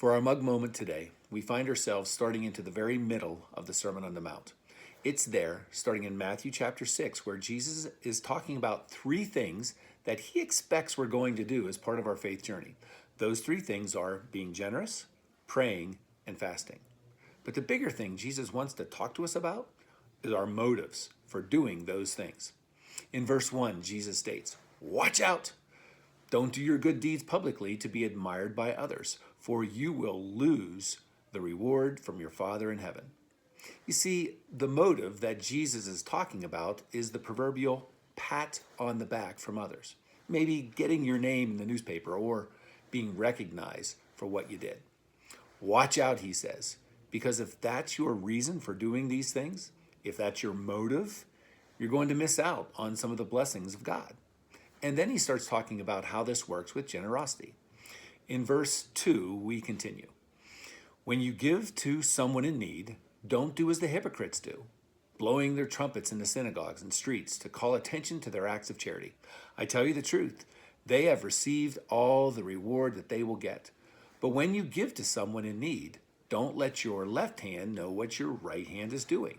For our mug moment today, we find ourselves starting into the very middle of the Sermon on the Mount. It's there, starting in Matthew chapter 6, where Jesus is talking about three things that he expects we're going to do as part of our faith journey. Those three things are being generous, praying, and fasting. But the bigger thing Jesus wants to talk to us about is our motives for doing those things. In verse 1, Jesus states, "Watch out! Don't do your good deeds publicly to be admired by others, for you will lose the reward from your Father in heaven." You see, the motive that Jesus is talking about is the proverbial pat on the back from others. Maybe getting your name in the newspaper or being recognized for what you did. Watch out, he says, because if that's your reason for doing these things, if that's your motive, you're going to miss out on some of the blessings of God. And then he starts talking about how this works with generosity. In verse 2, we continue. When you give to someone in need, don't do as the hypocrites do, blowing their trumpets in the synagogues and streets to call attention to their acts of charity. I tell you the truth, they have received all the reward that they will get. But when you give to someone in need, don't let your left hand know what your right hand is doing.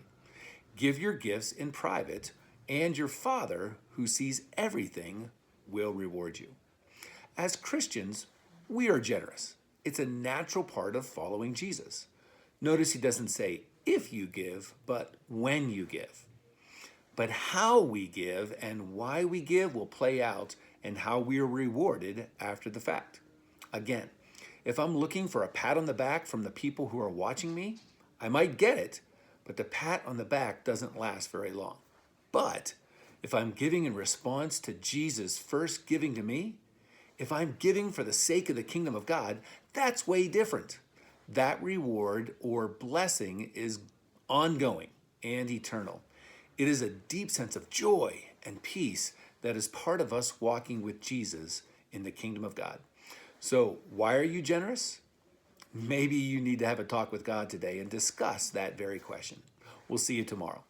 Give your gifts in private, and your Father, who sees everything, will reward you. As Christians, we are generous. It's a natural part of following Jesus. Notice he doesn't say if you give, but when you give. But how we give and why we give will play out and how we are rewarded after the fact. Again, if I'm looking for a pat on the back from the people who are watching me, I might get it, but the pat on the back doesn't last very long. But if I'm giving in response to Jesus first giving to me, if I'm giving for the sake of the kingdom of God, that's way different. That reward or blessing is ongoing and eternal. It is a deep sense of joy and peace that is part of us walking with Jesus in the kingdom of God. So why are you generous? Maybe you need to have a talk with God today and discuss that very question. We'll see you tomorrow.